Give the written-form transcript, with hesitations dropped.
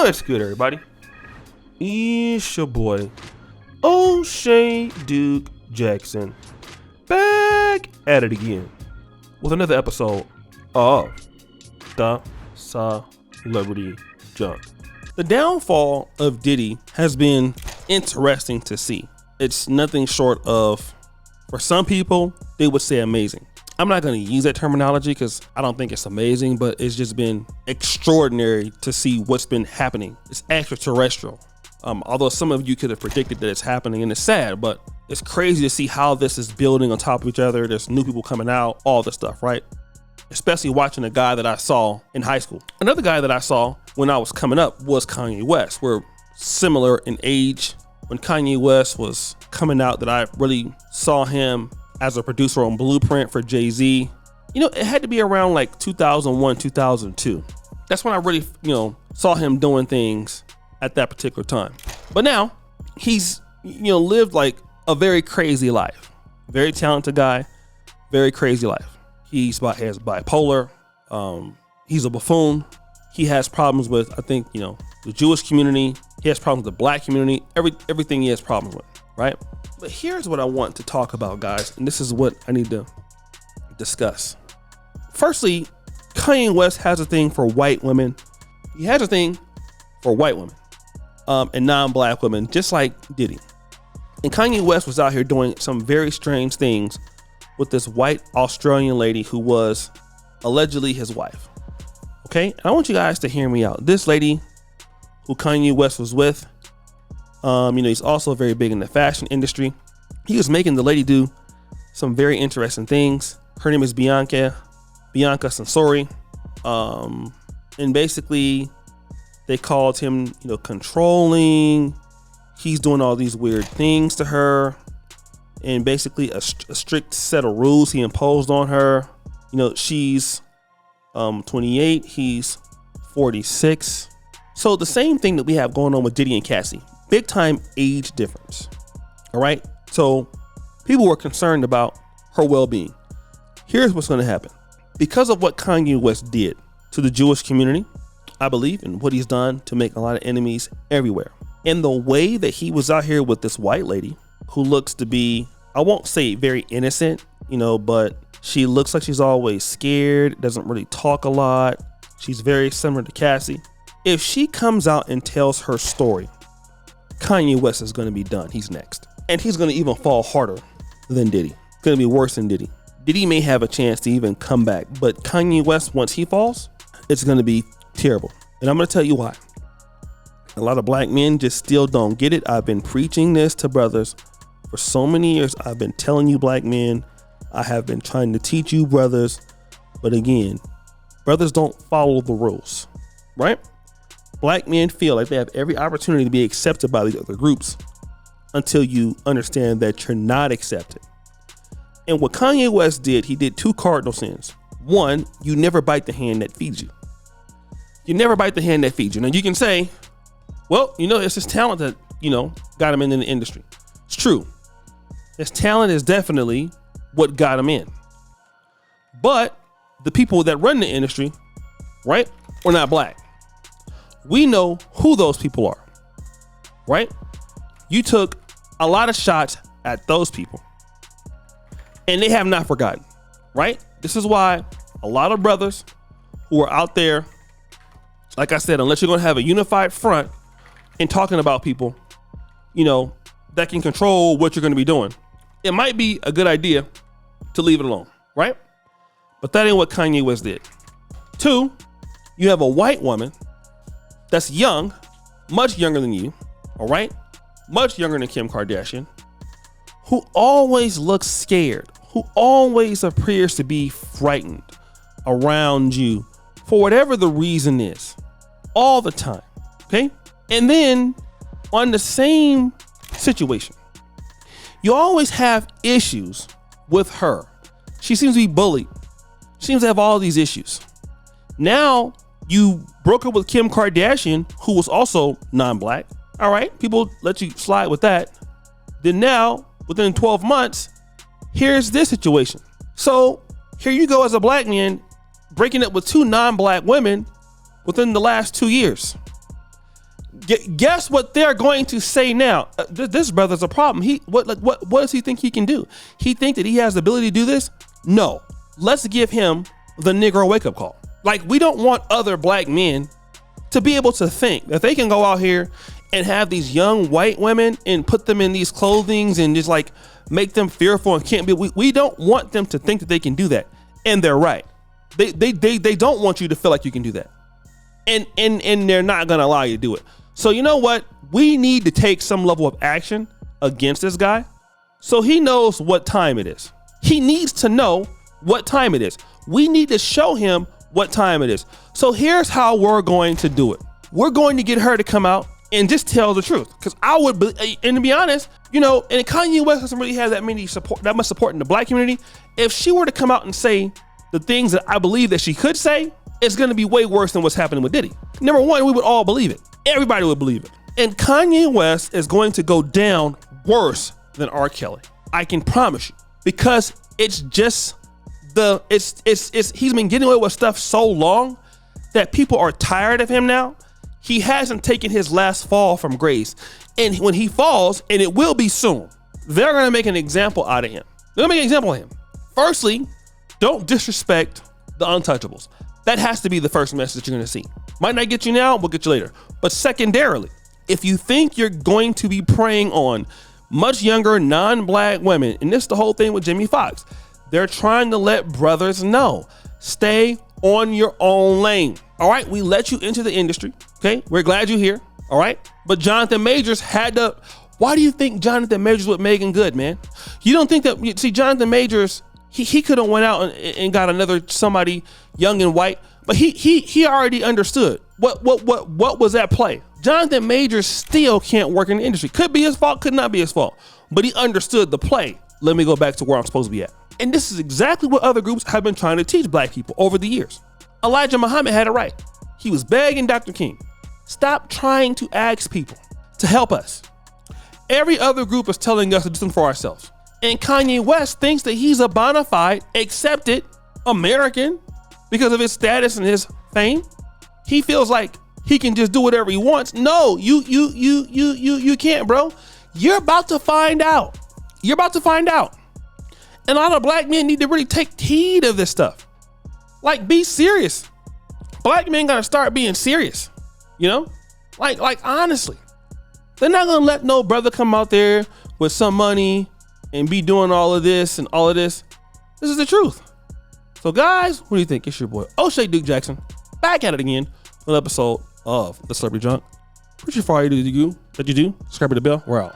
What's good, everybody? It's your boy, O'Shea Duke Jackson, back at it again with another episode of The Celebrity Junk. The downfall of Diddy has been interesting to see. It's nothing short of, for some people, they would say amazing. I'm not going to use that terminology because I don't think it's amazing, but it's just been extraordinary to see what's been happening. It's extraterrestrial. Although some of you could have predicted that it's happening, and it's sad, but it's crazy to see how this is building on top of each other. There's new people coming out, all this stuff, right? Especially watching a guy that I saw in high school. Another guy that I saw when I was coming up was Kanye West. We're similar in age. When Kanye West was coming out, that I really saw him as a producer on Blueprint for Jay-Z. It had to be around like 2001, 2002. That's when I really, saw him doing things at that particular time. But now he's, lived like a very crazy life. Very talented guy, very crazy life. He has bipolar. He's a buffoon. He has problems with, I think, the Jewish community. He has problems with the black community. Everything he has problems with, right? But here's what I want to talk about, guys, and this is what I need to discuss. Firstly, Kanye West has a thing for white women. He has a thing for white women and non-black women, just like Diddy. And Kanye West was out here doing some very strange things with this white Australian lady who was allegedly his wife. Okay, and I want you guys to hear me out. This lady who Kanye West was with, he's also very big in the fashion industry. He was making the lady do some very interesting things. Her name is Bianca Sensori. And basically they called him, controlling. He's doing all these weird things to her. And basically a strict set of rules he imposed on her. She's 28, he's 46. So the same thing that we have going on with Diddy and Cassie. Big time age difference. All right. So people were concerned about her well-being. Here's what's going to happen. Because of what Kanye West did to the Jewish community, I believe, and what he's done to make a lot of enemies everywhere. And the way that he was out here with this white lady who looks to be, I won't say very innocent, but she looks like she's always scared, doesn't really talk a lot. She's very similar to Cassie. If she comes out and tells her story, Kanye West is going to be done. He's next. And he's going to even fall harder than Diddy. It's going to be worse than Diddy. Diddy may have a chance to even come back, but Kanye West, once he falls, it's going to be terrible. And I'm going to tell you why. A lot of black men just still don't get it. I've been preaching this to brothers for so many years. I've been telling you black men, I have been trying to teach you brothers. But again, brothers don't follow the rules, right? Black men feel like they have every opportunity to be accepted by these other groups until you understand that you're not accepted. And what Kanye West did, he did two cardinal sins. One, you never bite the hand that feeds you. You never bite the hand that feeds you. Now you can say, well, it's his talent that, got him in the industry. It's true. His talent is definitely what got him in. But the people that run the industry, right, are not black. We know who those people are, right? You took a lot of shots at those people and they have not forgotten, right? This is why a lot of brothers who are out there, like I said, unless you're going to have a unified front in talking about people, that can control what you're going to be doing, it might be a good idea to leave it alone, right? But that ain't what Kanye West did. Two, you have a white woman that's young, much younger than you, all right? Much younger than Kim Kardashian, who always looks scared, who always appears to be frightened around you for whatever the reason is, all the time, okay? And then on the same situation, you always have issues with her. She seems to be bullied. She seems to have all these issues. Now you broke up with Kim Kardashian, who was also non-black. All right, people let you slide with that. Then now, within 12 months, here's this situation. So here you go as a black man breaking up with two non-black women within the last 2 years. Guess what they're going to say now? This brother's a problem. What does he think he can do? He think that he has the ability to do this? No. Let's give him the Negro wake up call. Like, we don't want other black men to be able to think that they can go out here and have these young white women and put them in these clothings and just like make them fearful and can't be. We don't want them to think that they can do that. And they're right. They don't want you to feel like you can do that. And they're not going to allow you to do it. So you know what? We need to take some level of action against this guy so he knows what time it is. He needs to know what time it is. We need to show him what time it is. So here's how we're going to do it. We're going to get her to come out and just tell the truth. Because and to be honest, you know, and Kanye West doesn't really have that much support in the black community. If she were to come out and say the things that I believe that she could say, it's going to be way worse than what's happening with Diddy. Number one, we would all believe it. Everybody would believe it. And Kanye West is going to go down worse than R. Kelly. I can promise you. Because it's just he's been getting away with stuff so long that people are tired of him now. He hasn't taken his last fall from grace. And when he falls, and it will be soon, they're going to make an example out of him. They're going to make an example of him. Firstly, don't disrespect the untouchables. That has to be the first message you're going to see. Might not get you now, we'll get you later. But secondarily, if you think you're going to be preying on much younger non-black women, and this is the whole thing with Jimmy Fox, they're trying to let brothers know, stay on your own lane. All right, we let you into the industry. Okay, we're glad you're here. All right, but Jonathan Majors had to. Why do you think Jonathan Majors with Megan Good, man? You don't think that? See, Jonathan Majors, he could have went out and got another somebody young and white, but he already understood what was at play. Jonathan Majors still can't work in the industry. Could be his fault, could not be his fault, but he understood the play. Let me go back to where I'm supposed to be at. And this is exactly what other groups have been trying to teach black people over the years. Elijah Muhammad had it right. He was begging Dr. King, stop trying to ask people to help us. Every other group is telling us to do something for ourselves. And Kanye West thinks that he's a bona fide, accepted American because of his status and his fame. He feels like he can just do whatever he wants. No, you can't, bro. You're about to find out. You're about to find out. And a lot of black men need to really take heed of this stuff. Like, be serious. Black men gotta start being serious. You know? Like honestly. They're not gonna let no brother come out there with some money and be doing all of this and all of this. This is the truth. So guys, what do you think? It's your boy, O'Shea Duke Jackson, back at it again with an episode of The Celebrity Junk. Appreciate all you do that you do. Subscribe to the bell. We're out.